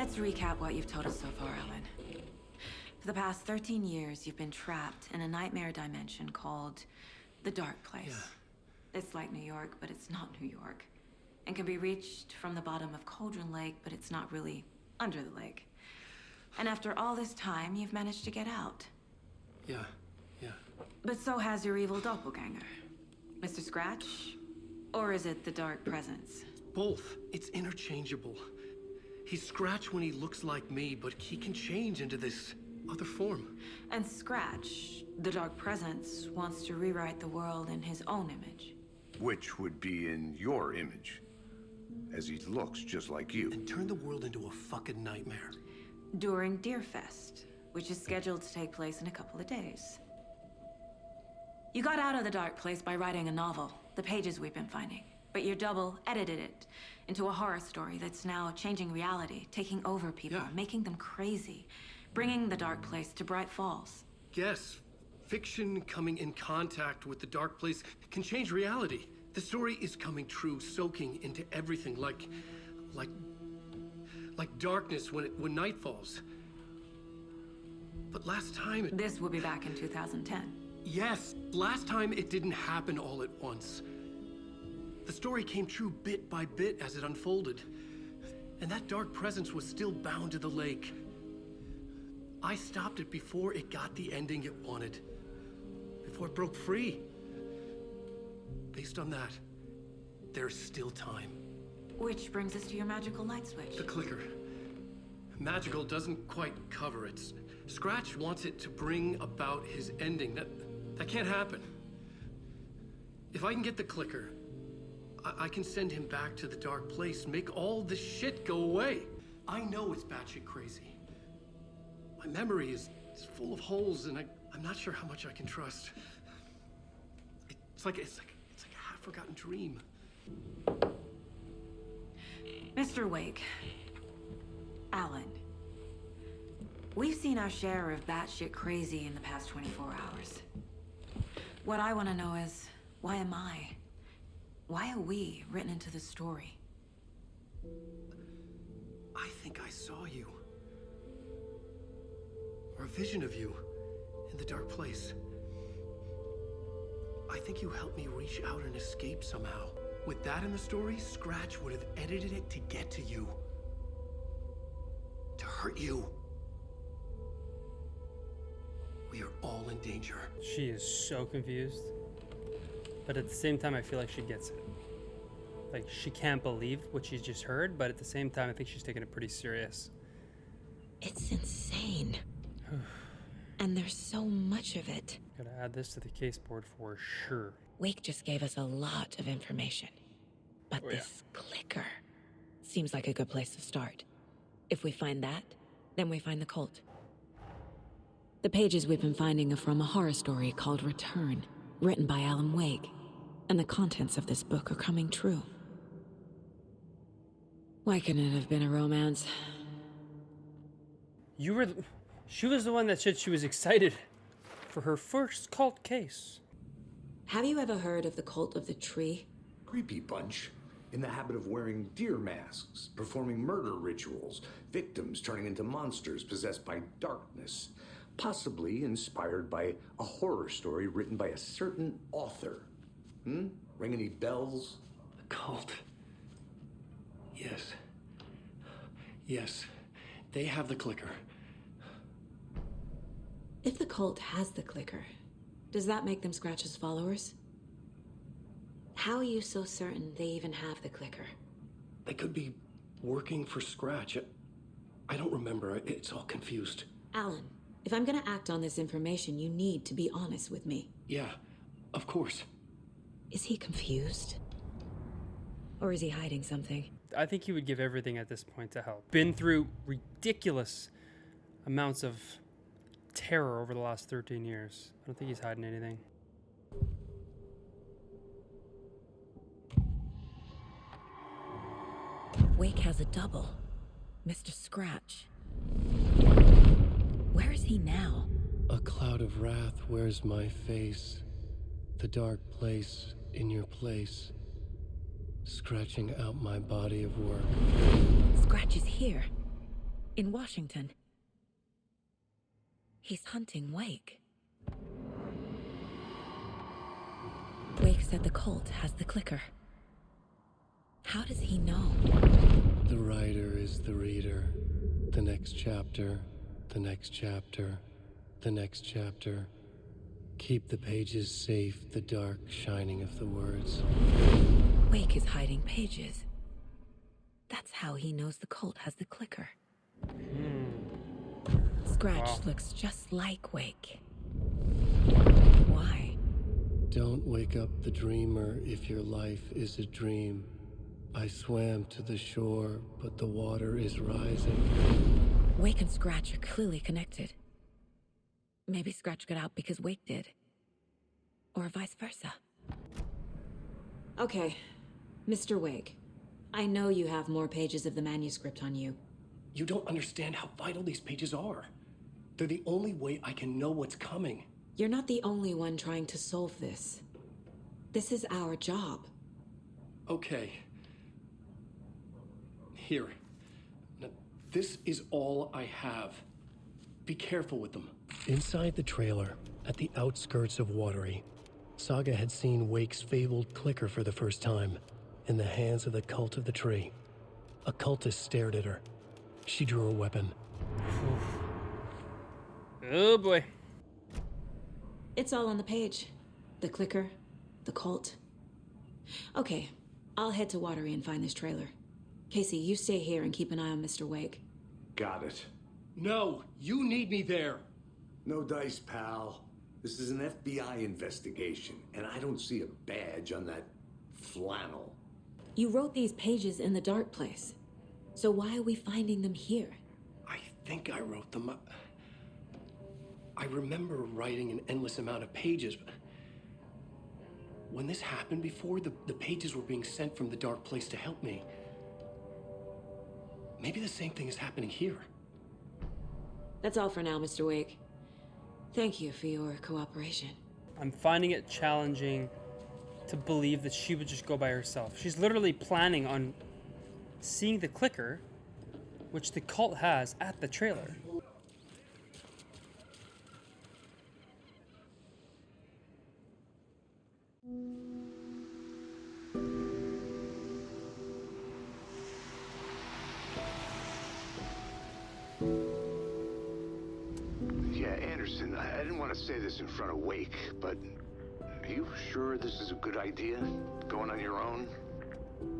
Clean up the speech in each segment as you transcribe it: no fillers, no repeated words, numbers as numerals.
Let's recap what you've told us so far, Alan. For the past 13 years, you've been trapped in a nightmare dimension called the Dark Place. Yeah. It's like New York, but it's not New York. And can be reached from the bottom of Cauldron Lake, but it's not really under the lake. And after all this time, you've managed to get out. Yeah. But so has your evil doppelganger. Mr. Scratch? Or is it the Dark Presence? Both. It's interchangeable. He's Scratch when he looks like me, but he can change into this other form. And Scratch, the Dark Presence, wants to rewrite the world in his own image. Which would be in your image, as he looks just like you. And turn the world into a fucking nightmare. During Deerfest, which is scheduled to take place in a couple of days. You got out of the Dark Place by writing a novel, The Pages We've Been Finding. But your double edited it into a horror story that's now changing reality, taking over people, making them crazy, bringing the Dark Place to Bright Falls. Yes, fiction coming in contact with the Dark Place can change reality. The story is coming true, soaking into everything like darkness when night falls. But last time This will be back in 2010. Yes, last time it didn't happen all at once. The story came true bit by bit as it unfolded. And that dark presence was still bound to the lake. I stopped it before it got the ending it wanted. Before it broke free. Based on that, there's still time. Which brings us to your magical light switch. The clicker. Magical doesn't quite cover it. Scratch wants it to bring about his ending. That can't happen. If I can get the clicker, I can send him back to the Dark Place, make all this shit go away. I know it's batshit crazy. My memory is full of holes, and I'm not sure how much I can trust. It's like a half-forgotten dream. Mr. Wake. Alan. We've seen our share of batshit crazy in the past 24 hours. What I want to know is, why am I? Why are we written into the story? I think I saw you. Or a vision of you in the Dark Place. I think you helped me reach out and escape somehow. With that in the story, Scratch would have edited it to get to you. To hurt you. We are all in danger. She is so confused. But at the same time, I feel like she gets it. Like, she can't believe what she's just heard, but at the same time, I think she's taking it pretty serious. It's insane. And there's so much of it. Gotta add this to the case board for sure. Wake just gave us a lot of information. But this clicker seems like a good place to start. If we find that, then we find the cult. The pages we've been finding are from a horror story called Return, written by Alan Wake, and the contents of this book are coming true. Why couldn't it have been a romance? She was the one that said she was excited for her first cult case. Have you ever heard of the cult of the tree? Creepy bunch. In the habit of wearing deer masks, performing murder rituals, victims turning into monsters possessed by darkness. Possibly inspired by a horror story written by a certain author. Ring any bells? The cult. Yes. Yes. They have the clicker. If the cult has the clicker, does that make them Scratch's followers? How are you so certain they even have the clicker? They could be working for Scratch. I don't remember. It's all confused. Alan, if I'm gonna act on this information, you need to be honest with me. Yeah, of course. Is he confused? Or is he hiding something? I think he would give everything at this point to help. Been through ridiculous amounts of terror over the last 13 years. I don't think he's hiding anything. Wake has a double. Mr. Scratch. Where is he now? A cloud of wrath wears my face. The dark place in your place. Scratching out my body of work. Scratch is here. in Washington. He's hunting Wake. Wake said the cult has the clicker. How does he know? The writer is the reader. The next chapter, the next chapter, the next chapter. Keep the pages safe, the dark shining of the words. Wake is hiding pages. That's how he knows the cult has the clicker. Scratch Wow. looks just like Wake. Why? Don't wake up the dreamer if your life is a dream. I swam to the shore, but the water is rising. Wake and Scratch are clearly connected. Maybe Scratch got out because Wake did. Or vice versa. Okay, Mr. Wake. I know you have more pages of the manuscript on you. You don't understand how vital these pages are. They're the only way I can know what's coming. You're not the only one trying to solve this. This is our job. Okay. Here. Now, this is all I have. Be careful with them. Inside the trailer, at the outskirts of Watery, Saga had seen Wake's fabled clicker for the first time, in the hands of the cult of the tree. A cultist stared at her. She drew a weapon. Oh boy. It's all on the page. The clicker, the cult. Okay, I'll head to Watery and find this trailer. Casey, you stay here and keep an eye on Mr. Wake. Got it. No, you need me there. No dice, pal. This is an FBI investigation, and I don't see a badge on that flannel. You wrote these pages in the dark place. So why are we finding them here? I think I wrote them up. I remember writing an endless amount of pages, but when this happened before, the pages were being sent from the dark place to help me. Maybe the same thing is happening here. That's all for now, Mr. Wake. Thank you for your cooperation. I'm finding it challenging to believe that she would just go by herself. She's literally planning on seeing the clicker, which the cult has, at the trailer. Yeah, Anderson, I didn't want to say this in front of Wake, but are you sure this is a good idea? Going on your own?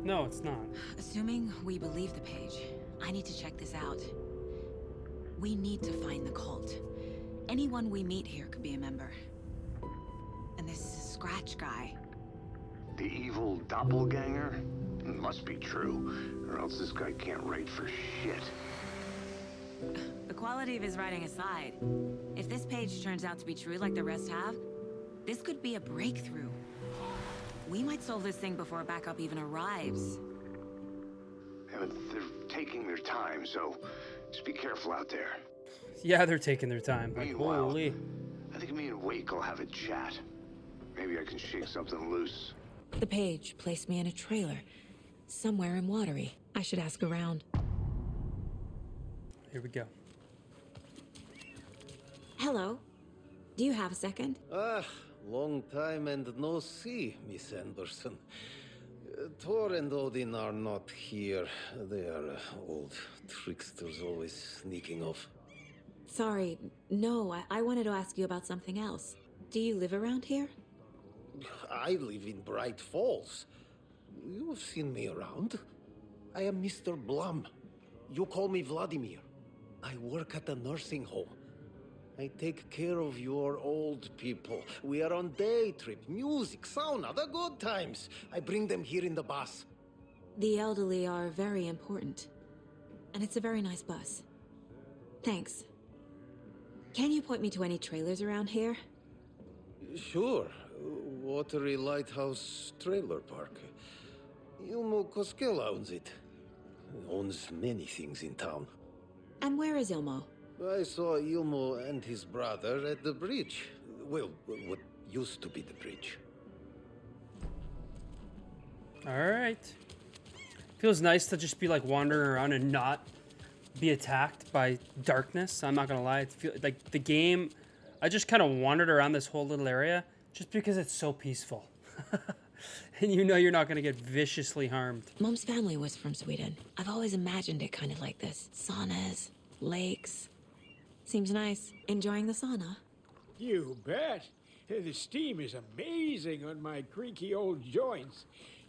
No, it's not. Assuming we believe the page, I need to check this out. We need to find the cult. Anyone we meet here could be a member. And this Scratch guy. The evil doppelganger? Must be true, or else this guy can't write for shit. The quality of his writing aside, if this page turns out to be true like the rest have, this could be a breakthrough. We might solve this thing before backup even arrives. Yeah, but they're taking their time, so just be careful out there. Yeah, they're taking their time. Like, Meanwhile, holy. I think me and Wake will have a chat. Maybe I can shake something loose. The page placed me in a trailer, somewhere in Watery. I should ask around. Here we go. Hello. Do you have a second? Ah, long time and no see, Miss Anderson. Thor and Odin are not here. They are old tricksters always sneaking off. Sorry, no, I wanted to ask you about something else. Do you live around here? I live in Bright Falls. You've seen me around. I am Mr. Blum. You call me Vladimir. I work at a nursing home. I take care of your old people. We are on day trip, music, sauna, the good times. I bring them here in the bus. The elderly are very important. And it's a very nice bus. Thanks. Can you point me to any trailers around here? Sure. Watery Lighthouse Trailer Park. Ilmo Koskela owns it. Owns many things in town. And where is Ilmo? I saw Ilmo and his brother at the bridge. Well, what used to be the bridge. All right. Feels nice to just be like wandering around and not be attacked by darkness. I'm not gonna lie. It's like the game. I just kind of wandered around this whole little area just because it's so peaceful. And you know you're not gonna get viciously harmed. Mom's family was from Sweden. I've always imagined it kind of like this. Saunas, lakes. Seems nice. Enjoying the sauna? You bet. The steam is amazing on my creaky old joints.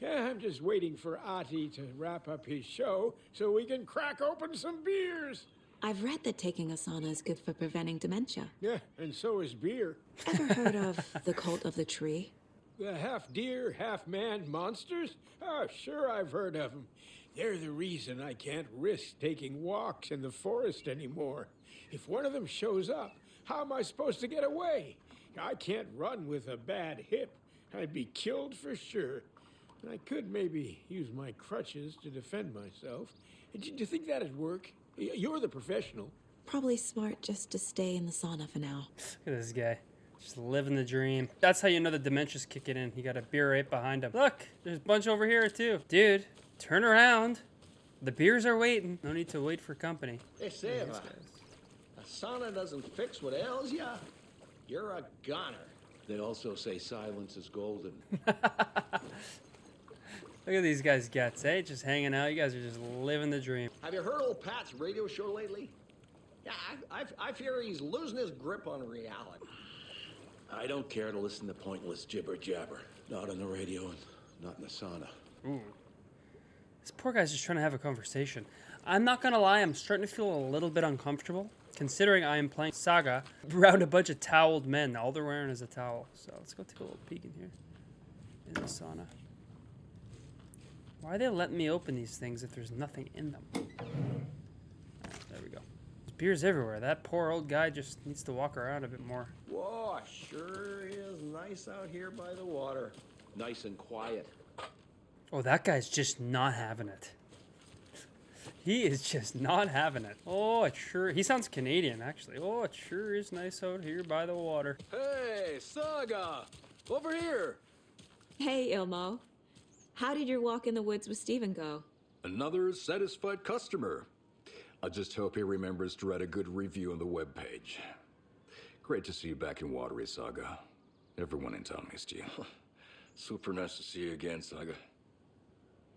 I'm just waiting for Ati to wrap up his show so we can crack open some beers. I've read that taking a sauna is good for preventing dementia. Yeah, and so is beer. Ever heard of the cult of the tree? The half-deer, half-man monsters? Oh, sure I've heard of them. They're the reason I can't risk taking walks in the forest anymore. If one of them shows up, how am I supposed to get away? I can't run with a bad hip. I'd be killed for sure. I could maybe use my crutches to defend myself. Do you think that'd work? You're the professional. Probably smart just to stay in the sauna for now. Look at this guy. Just living the dream. That's how you know the dementia's kicking in. He got a beer right behind him. Look, there's a bunch over here too. Dude, turn around. The beers are waiting. No need to wait for company. Hey, Sarah, a sauna doesn't fix what ails ya. You're a goner. They also say silence is golden. Look at these guys' guts, eh? Just hanging out. You guys are just living the dream. Have you heard old Pat's radio show lately? Yeah, I fear he's losing his grip on reality. I don't care to listen to pointless jibber-jabber. Not on the radio and not in the sauna. Ooh. This poor guy's just trying to have a conversation. I'm not gonna lie, I'm starting to feel a little bit uncomfortable, considering I am playing Saga around a bunch of toweled men. All they're wearing is a towel. So let's go take a little peek in here. In the sauna. Why are they letting me open these things if there's nothing in them? There we go. There's beers everywhere. That poor old guy just needs to walk around a bit more. Whoa, sure is nice out here by the water. Nice and quiet. Oh, that guy's just not having it. He is just not having it. Oh, it sure... He sounds Canadian, actually. Oh, it sure is nice out here by the water. Hey, Saga! Over here! Hey, Ilmo. How did your walk in the woods with Steven go? Another satisfied customer. I just hope he remembers to write a good review on the webpage. Great to see you back in Watery, Saga. Everyone in town missed you. Super nice to see you again, Saga.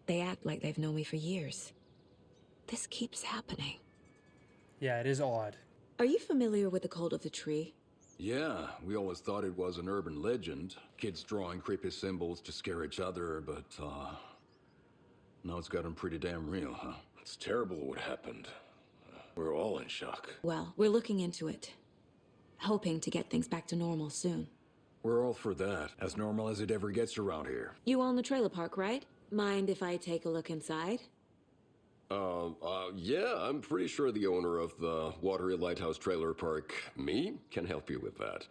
They act like they've known me for years. This keeps happening. Yeah, it is odd. Are you familiar with the cult of the tree? Yeah, we always thought it was an urban legend. Kids drawing creepy symbols to scare each other, but, now it's gotten pretty damn real, huh? It's terrible what happened. We're all in shock. Well, we're looking into it. Hoping to get things back to normal soon. We're all for that. As normal as it ever gets around here. You own the trailer park, right? Mind if I take a look inside? Yeah, I'm pretty sure the owner of the Watery Lighthouse Trailer Park, me, can help you with that.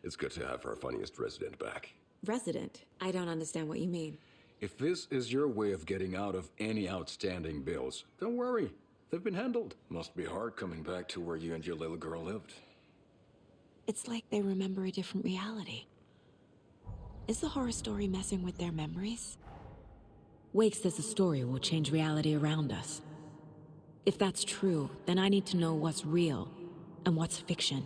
It's good to have our funniest resident back. Resident? I don't understand what you mean. If this is your way of getting out of any outstanding bills, don't worry. They've been handled. Must be hard coming back to where you and your little girl lived. It's like they remember a different reality. Is the horror story messing with their memories? Wake says the story will change reality around us. If that's true, then I need to know what's real and what's fiction.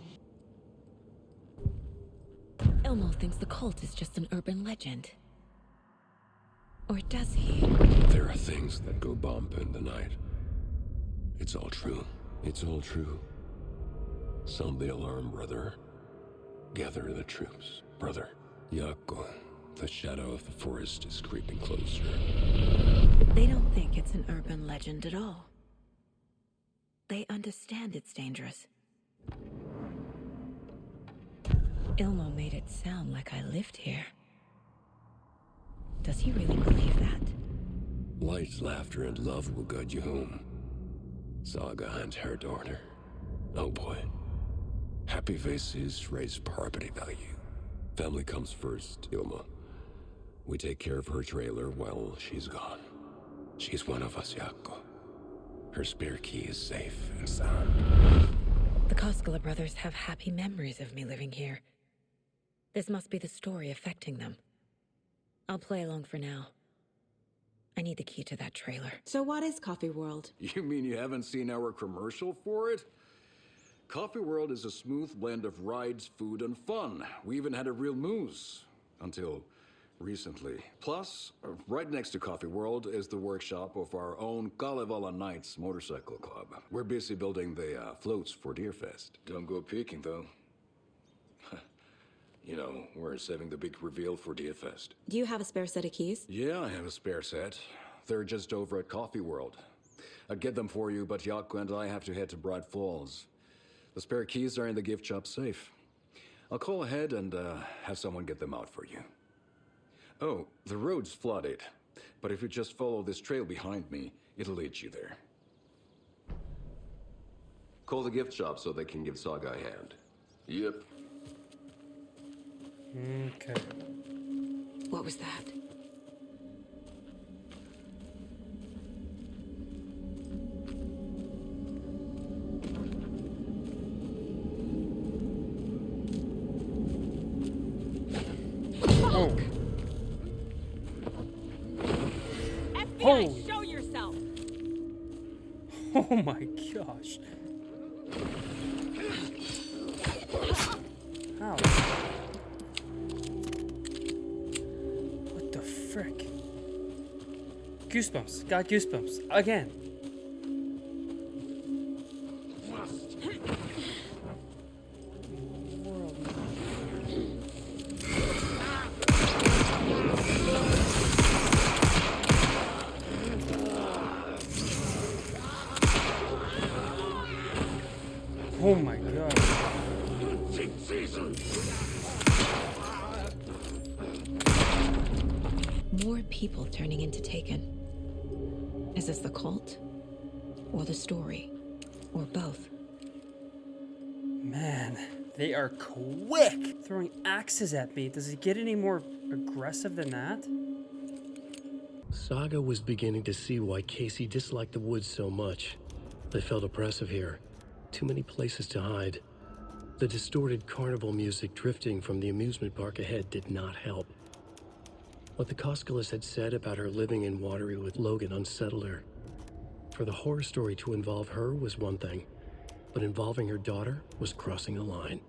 Elmo thinks the cult is just an urban legend. Or does he? There are things that go bump in the night. It's all true. It's all true. Sound the alarm, brother. Gather the troops, brother. Yako, the shadow of the forest is creeping closer. They don't think it's an urban legend at all. They understand it's dangerous. Ilmo made it sound like I lived here. Does he really believe that? Light, laughter, and love will guide you home. Saga and her daughter. Oh boy. Happy faces raise property value. Family comes first, Ilma. We take care of her trailer while she's gone. She's one of us, Yako. Her spare key is safe and sound. The Koskela brothers have happy memories of me living here. This must be the story affecting them. I'll play along for now. I need the key to that trailer. So what is Coffee World? You mean you haven't seen our commercial for it? Coffee World is a smooth blend of rides, food, and fun. We even had a real moose. Until recently. Plus, right next to Coffee World is the workshop of our own Kalevala Knights Motorcycle Club. We're busy building the floats for Deerfest. Don't go peeking, though. You know, we're saving the big reveal for Deerfest. Do you have a spare set of keys? Yeah, I have a spare set. They're just over at Coffee World. I'd get them for you, but Jaakko and I have to head to Bright Falls. The spare keys are in the gift shop safe. I'll call ahead and have someone get them out for you. Oh, the road's flooded, but if you just follow this trail behind me, it'll lead you there. Call the gift shop so they can give Saga a hand. Yep. Okay. What was that? Oh. FBI, Holy. show yourself! Oh my gosh. How? What the frick? Goosebumps. Got goosebumps. Again. Oh my god. More people turning into Taken. Is this the cult? Or the story? Or both? Man, they are quick! Throwing axes at me. Does it get any more aggressive than that? Saga was beginning to see why Casey disliked the woods so much. They felt oppressive here. Too many places to hide. The distorted carnival music drifting from the amusement park ahead did not help. What the Koskelas had said about her living in Watery with Logan unsettled her. For the horror story to involve her was one thing, but involving her daughter was crossing a line.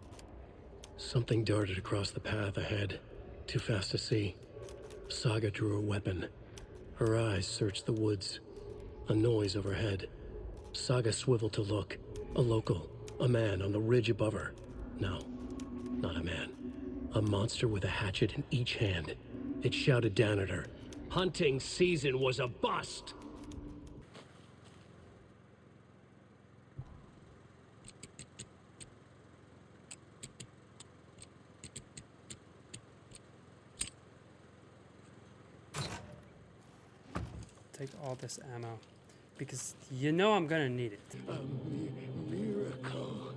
Something darted across the path ahead, too fast to see. Saga drew her weapon. Her eyes searched the woods. A noise overhead. Saga swiveled to look. A local, a man on the ridge above her. No, not a man. A monster with a hatchet in each hand. It shouted down at her. Hunting season was a bust! Take all this ammo. Because you know I'm gonna need it. Miracle.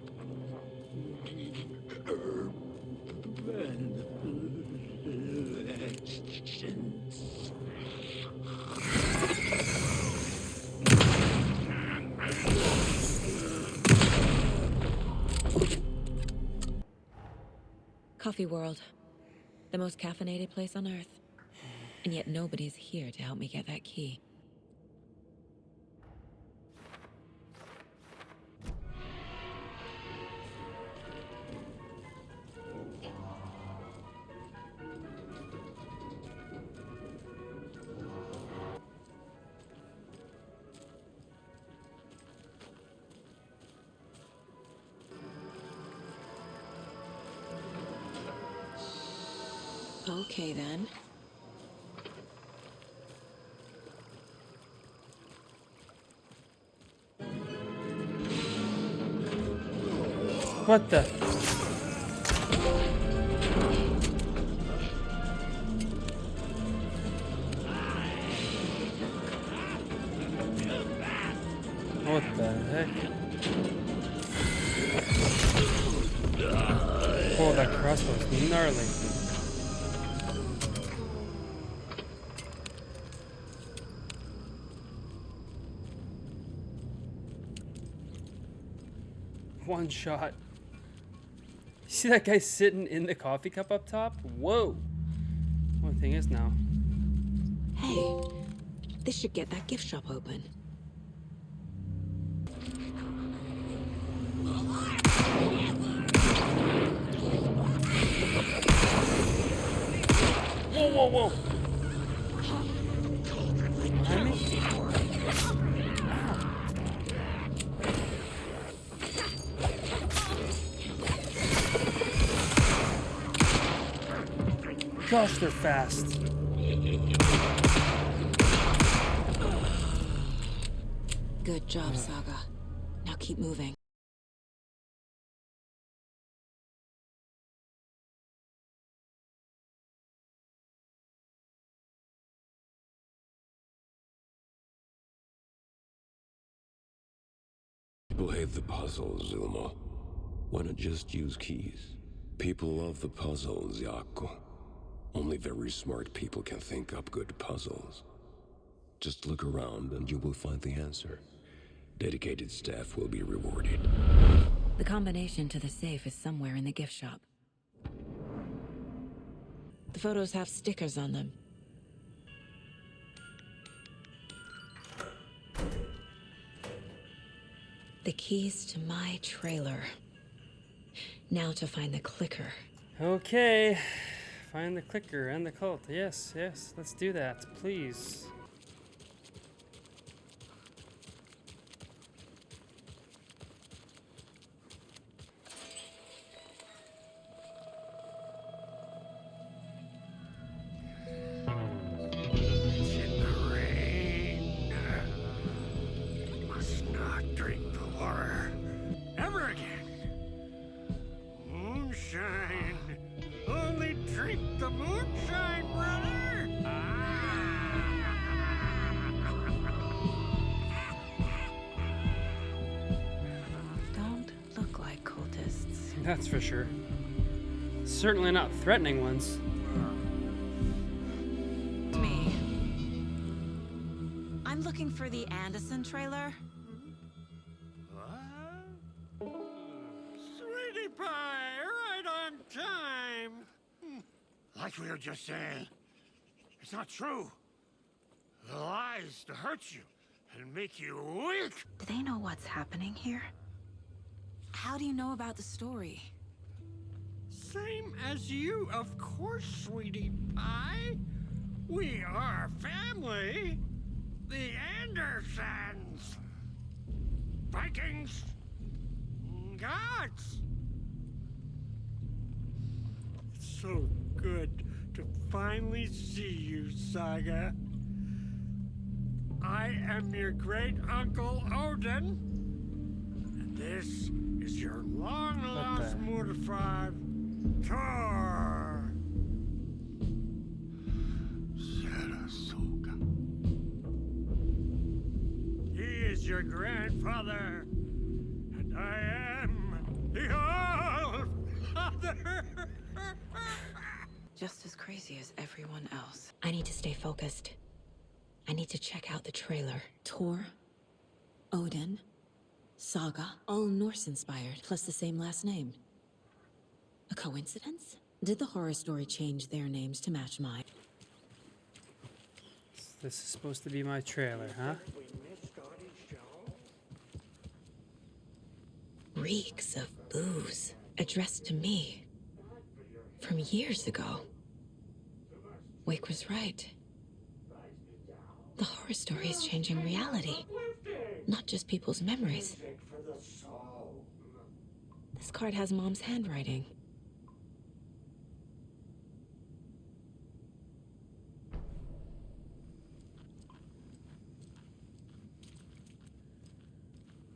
Coffee World. The most caffeinated place on Earth. And yet nobody's here to help me get that key. Okay, then. What the? What the heck? Oh, that crossbow's gnarly. One shot. See that guy sitting in the coffee cup up top? Whoa. Only thing is now. Hey, This should get that gift shop open. Whoa, whoa, whoa! Behind me? Gosh, they're fast. Good job, Saga. Now keep moving. People hate the puzzles, Zulma. Why not just use keys? People love the puzzles, Yaku. Only very smart people can think up good puzzles. Just look around and you will find the answer. Dedicated staff will be rewarded. The combination to the safe is somewhere in the gift shop. The photos have stickers on them. The keys to my trailer. Now to find the clicker. Okay. Find the clicker and the cult. Yes, yes. Let's do that, please. That's for sure. Certainly not threatening ones. Me. I'm looking for the Anderson trailer. What? Sweetie pie, right on time. Like we were just saying, it's not true. The lies to hurt you and make you weak. Do they know what's happening here? How do you know about the story? Same as you, of course, sweetie pie. We are family. The Andersons. Vikings. Gods. It's so good to finally see you, Saga. I am your great uncle Odin. And this is your long-lost mortified Thor. Sarasota. He is your grandfather, and I am the All-Father. Just as crazy as everyone else. I need to stay focused. I need to check out the trailer. Thor, Odin, Saga, all Norse-inspired, plus the same last name. A coincidence? Did the horror story change their names to match mine? This is supposed to be my trailer, huh? Reeks of booze, addressed to me. From years ago. Wake was right. The horror story is changing reality. Not just people's memories. This card has Mom's handwriting.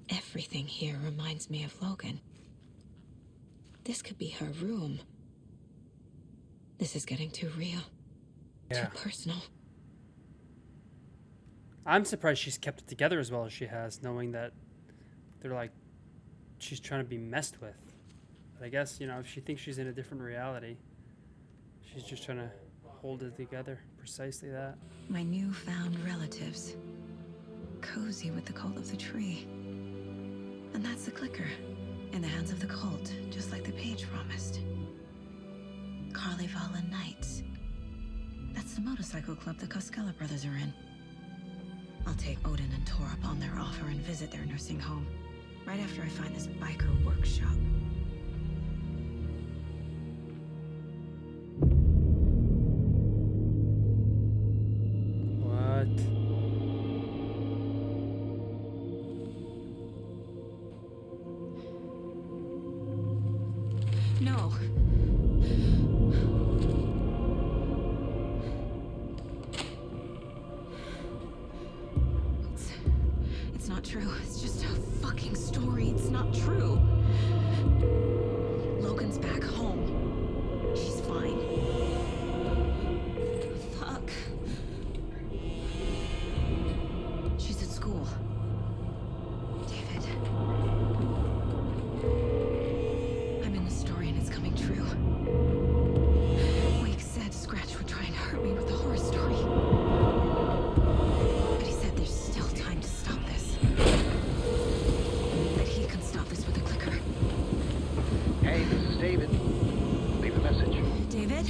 Everything here reminds me of Logan. This could be her room. This is getting too real. Yeah. Too personal. I'm surprised she's kept it together as well as she has, knowing that they're like, she's trying to be messed with. But I guess, you know, if she thinks she's in a different reality, she's just trying to hold it together. Precisely that. My newfound relatives. Cozy with the cult of the tree. And that's the clicker. In the hands of the cult, just like the page promised. Carnival Knights. That's the motorcycle club the Koskela brothers are in. take Odin and Tor up on their offer and visit their nursing home. Right after I find this biker workshop. What? No. It's not true. It's just a fucking story. It's not true. Logan's back home. She's fine. Fuck. She's at school. David. I'm in the story and it's coming true. Wake said Scratch would try and hurt me with the horror story. But he said there's still time to stop this. That he can stop this with a clicker. Hey, this is David. Leave a message. David?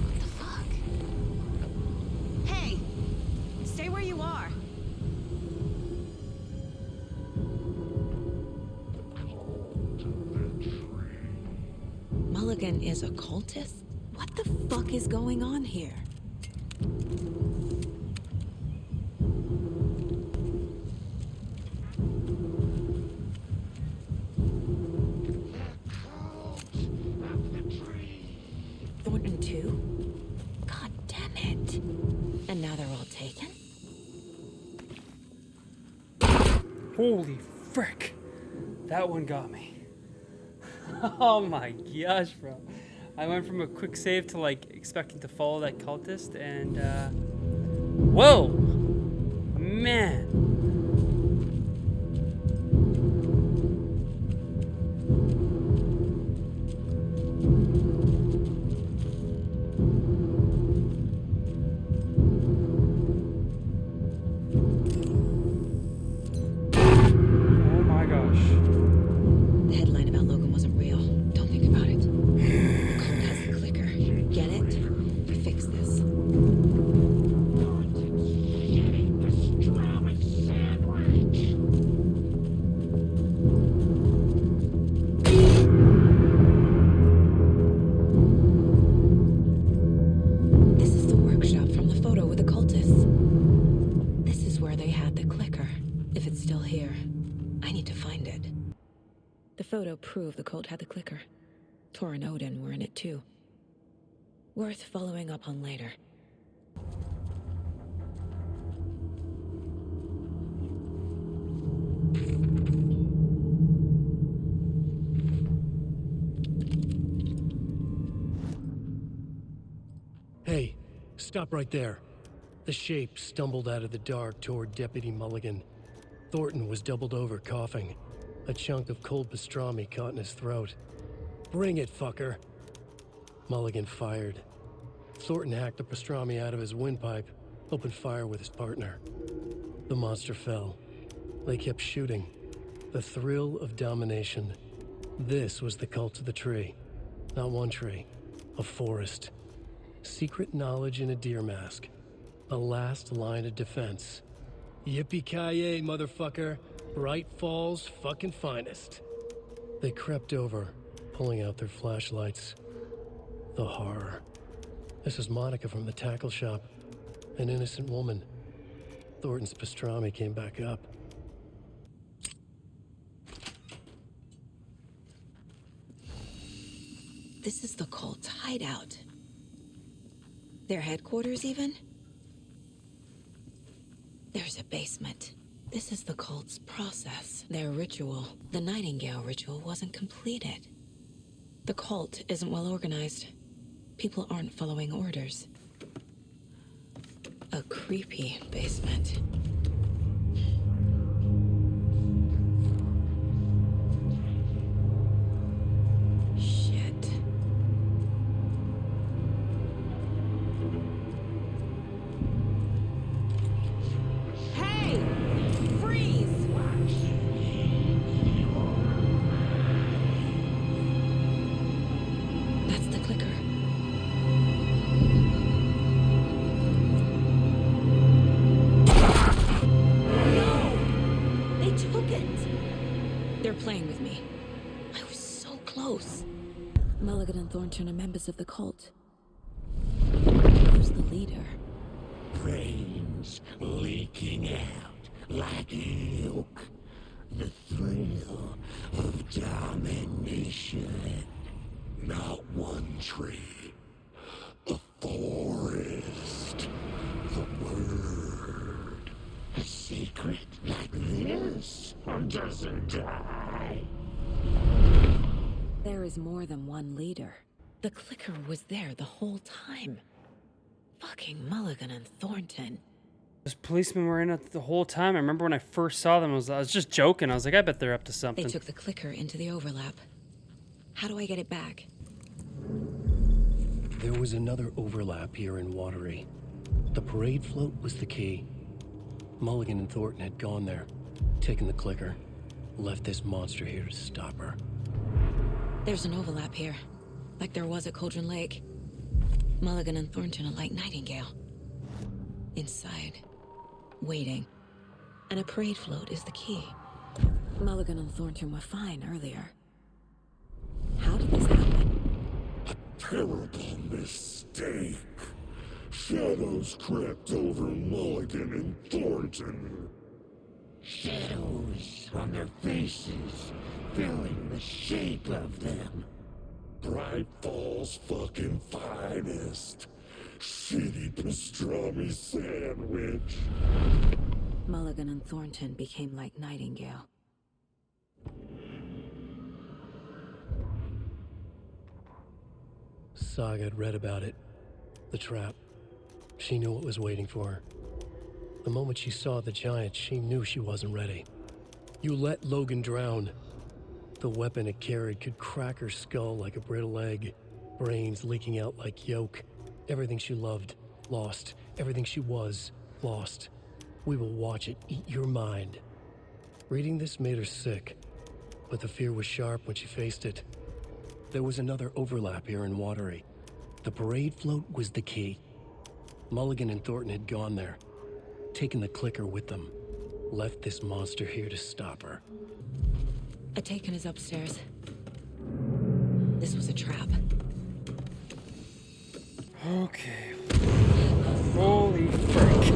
What the fuck? Hey! Stay where you are. Mulligan is a cultist? What the fuck is going on here? Thornton too? God damn it. And now they're all taken? Holy frick. That one got me. Oh my gosh, bro. I went from a quick save to like expecting to follow that cultist and whoa! Man. Oh my gosh. The headline about Logan wasn't real. Don't think about it. The cult has a clicker. Get it? Fix this. This is the workshop from the photo with the cultists. This is where they had the clicker. If it's still here, I need to find it. The photo proved the cult had the clicker. Tor and Odin were in it too. Worth following up on later. Hey, stop right there. The shape stumbled out of the dark toward Deputy Mulligan. Thornton was doubled over, coughing. A chunk of cold pastrami caught in his throat. Bring it, fucker. Mulligan fired. Thornton hacked the pastrami out of his windpipe, opened fire with his partner. The monster fell. They kept shooting. The thrill of domination. This was the cult of the tree. Not one tree, a forest. Secret knowledge in a deer mask. A last line of defense. Yippee-ki-yay, motherfucker. Bright Falls' fucking finest. They crept over, pulling out their flashlights. The horror. This is Monica from the tackle shop. An innocent woman. Thornton's pastrami came back up. This is the cult's hideout. Their headquarters, even? There's a basement. This is the cult's process, their ritual. The Nightingale ritual wasn't completed. The cult isn't well organized. People aren't following orders. A creepy basement. Shit. Hey! Freeze! close. Mulligan and Thornton are members of the cult. Who's the leader? Brains leaking out like milk. The thrill of domination. Not one tree. A forest. The word. A secret like this doesn't die. There is more than one leader. The clicker was there the whole time. Fucking Mulligan and Thornton. Those policemen were in it the whole time. I remember when I first saw them, I was just joking. I was like, I bet they're up to something. They took the clicker into the overlap. How do I get it back? There was another overlap here in Watery. The parade float was the key. Mulligan and Thornton had gone there, taken the clicker, left this monster here to stop her. There's an overlap here, like there was at Cauldron Lake. Mulligan and Thornton are like Nightingale. Inside, waiting. And a parade float is the key. Mulligan and Thornton were fine earlier. How did this happen? A terrible mistake. Shadows crept over Mulligan and Thornton. Shadows on their faces, filling the shape of them. Bright Falls fucking finest. Shitty pastrami sandwich. Mulligan and Thornton became like Nightingale. Saga had read about it. The trap. She knew what was waiting for her. The moment she saw the giant, she knew she wasn't ready. You let Logan drown. The weapon it carried could crack her skull like a brittle egg. Brains leaking out like yolk. Everything she loved, lost. Everything she was, lost. We will watch it eat your mind. Reading this made her sick, but the fear was sharp when she faced it. There was another overlap here in Watery. The parade float was the key. Mulligan and Thornton had gone there, taken the clicker with them, left this monster here to stop her. Ataken is upstairs. This was a trap. Okay. Holy frick.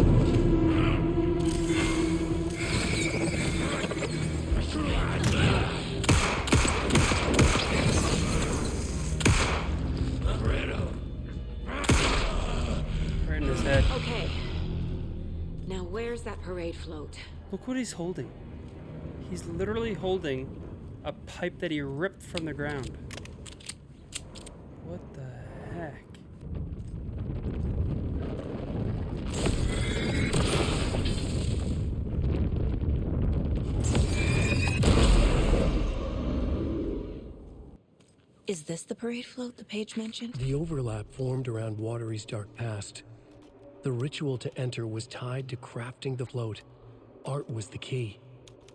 Right in his head. Okay. Now where's that parade float? Look what he's holding. He's literally holding a pipe that he ripped from the ground. What the heck? Is this the parade float the page mentioned? The overlap formed around Watery's dark past. The ritual to enter was tied to crafting the float. Art was the key.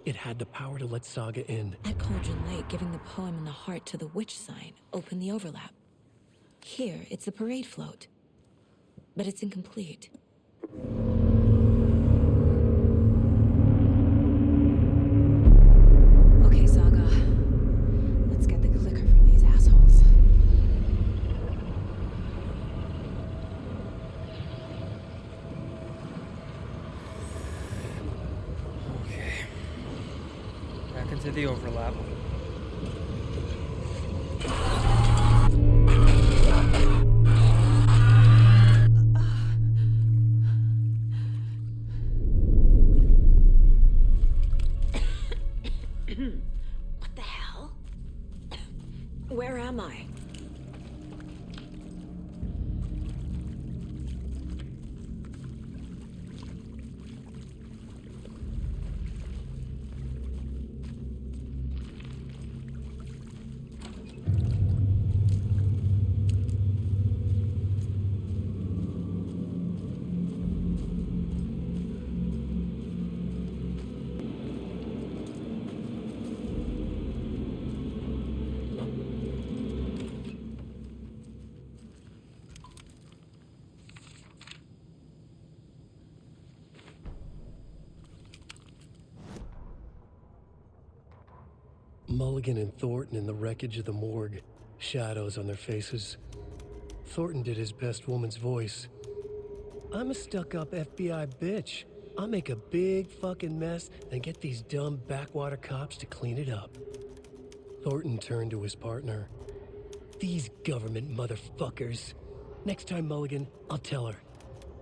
It had the power to let Saga in. At Cauldron Lake, giving the poem and the heart to the witch sign opened the overlap. Here, it's a parade float. But it's incomplete. Okay, Saga. Let's get the clicker from these assholes. Okay. Back into the overlap. What the hell? Where am I? Mulligan and Thornton in the wreckage of the morgue, shadows on their faces. Thornton did his best woman's voice. I'm a stuck-up FBI bitch. I'll make a big fucking mess and get these dumb backwater cops to clean it up. Thornton turned to his partner. These government motherfuckers. Next time, Mulligan, I'll tell her.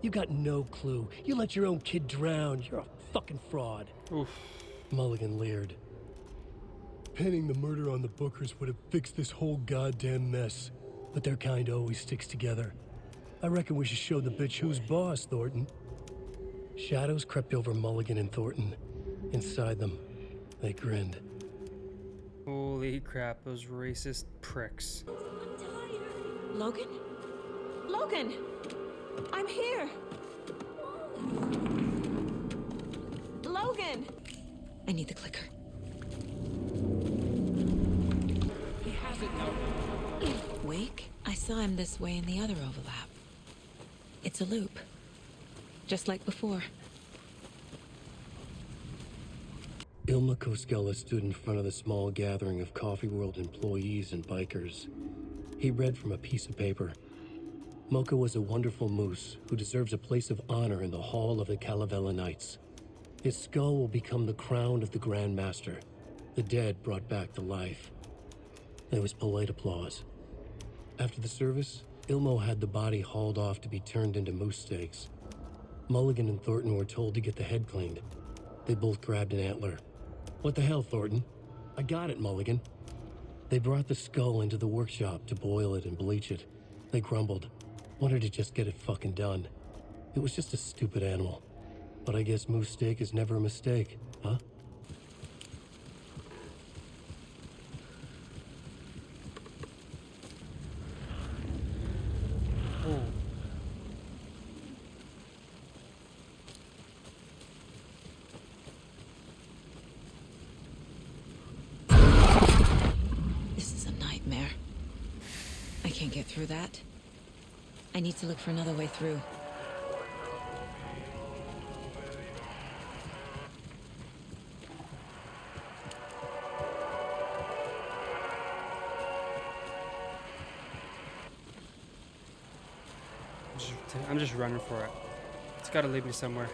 You got no clue. You let your own kid drown. You're a fucking fraud. Oof. Mulligan leered. Pinning the murder on the Bookers would have fixed this whole goddamn mess. But their kind always sticks together. I reckon we should show the bitch who's boss, Thornton. Shadows crept over Mulligan and Thornton. Inside them, they grinned. Holy crap, those racist pricks. Logan? Logan! I'm here! Logan! I need the clicker. He has it now. Wake? I saw him this way in the other overlap. It's a loop. Just like before. Ilma Koskela stood in front of the small gathering of Coffee World employees and bikers. He read from a piece of paper. Mocha was a wonderful moose who deserves a place of honor in the hall of the Calavella Knights. His skull will become the crown of the Grand Master, the dead brought back to life. There was polite applause. After the service, Ilmo had the body hauled off to be turned into moose steaks. Mulligan and Thornton were told to get the head cleaned. They both grabbed an antler. What the hell, Thornton? I got it, Mulligan. They brought the skull into the workshop to boil it and bleach it. They grumbled. Wanted to just get it fucking done. It was just a stupid animal. But I guess moose steak is never a mistake, huh? Oh. This is a nightmare. I can't get through that. I need to look for another way through. I'm just running for it. It's gotta lead me somewhere.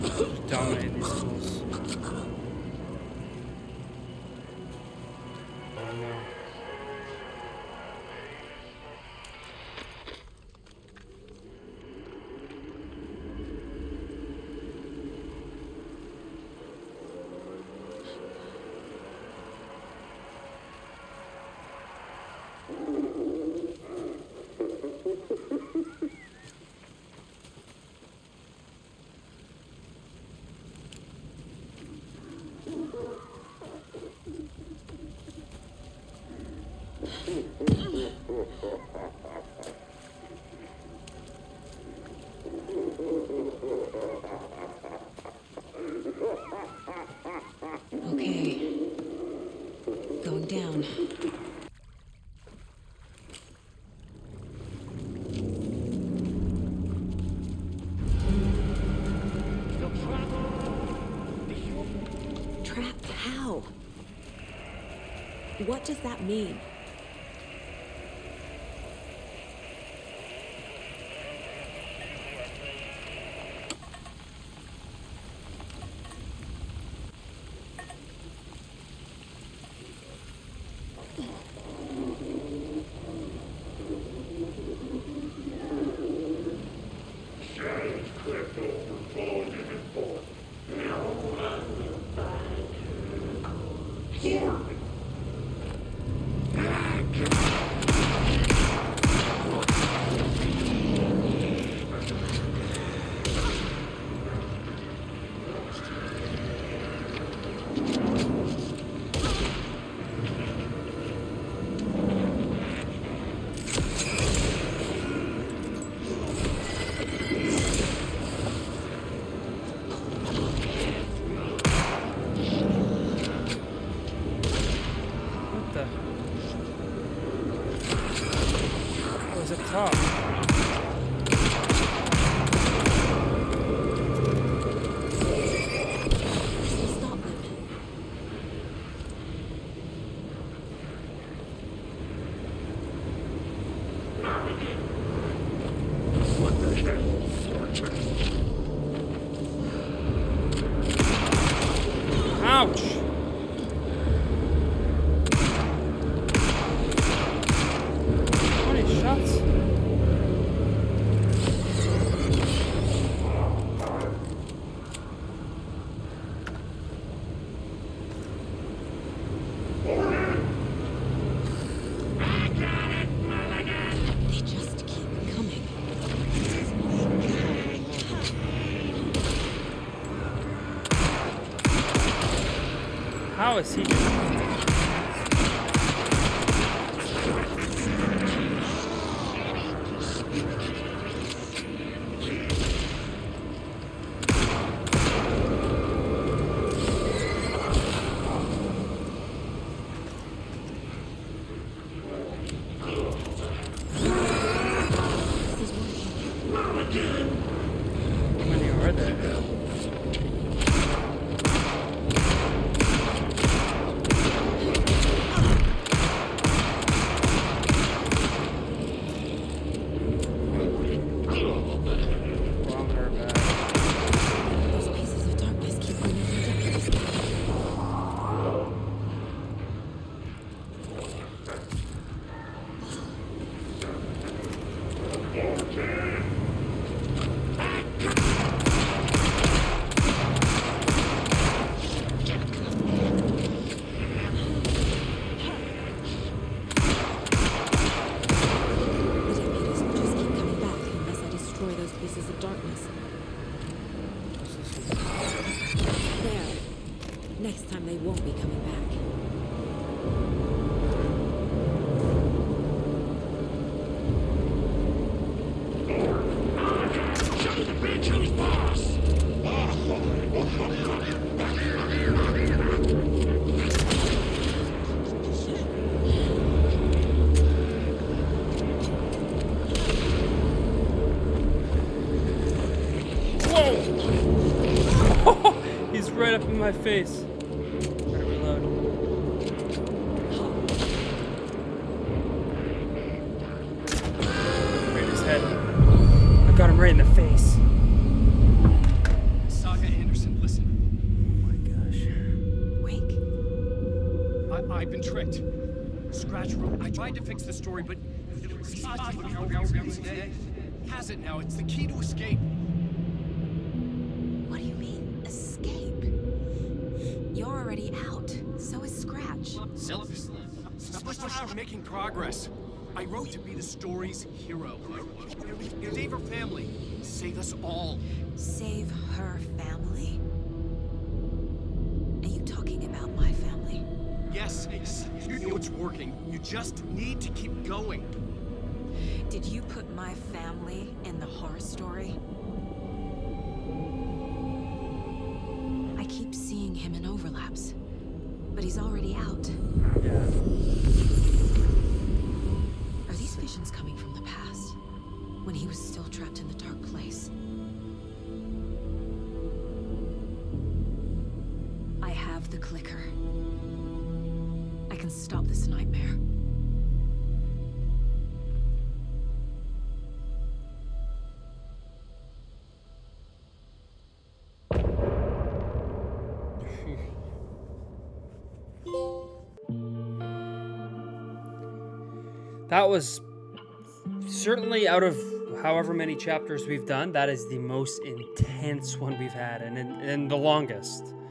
Just dominate these fools. Oh no. Okay. Going down. Trapped how? What does that mean? Shadows crept over Mulligan and Thornton. Now I will find you. Thornton! What the hell, Thornton? Ouch! 20 shots? They just keep coming. How is he? How many are there? Wrong or bad? Those pieces of darkness keep bringing me down. The deputies will just keep coming back unless I destroy those pieces of darkness. There. Next time they won't be coming back. Show the bitch who's boss! Whoa! He's right up in my face. Better reload. Right in his head. I got him right in the face. Saga Anderson, listen. Oh my gosh. Wake? I've been tricked. Scratch wrote. I tried to fix the story, but has it now. It's the key to escape. What do you mean, escape? You're already out. So is Scratch. We're making progress. I wrote to be the story's hero. Save her family. Save us all. Save her family? Are you talking about my family? Yes, you know it's working. You just need to keep going. Did you put my family in the horror story? I keep seeing him in overlaps, but he's already out. Yeah. Are these visions coming from the past, when he was still trapped in the dark place? I have the clicker. I can stop this nightmare. That was certainly, out of however many chapters we've done, that is the most intense one we've had, and the longest.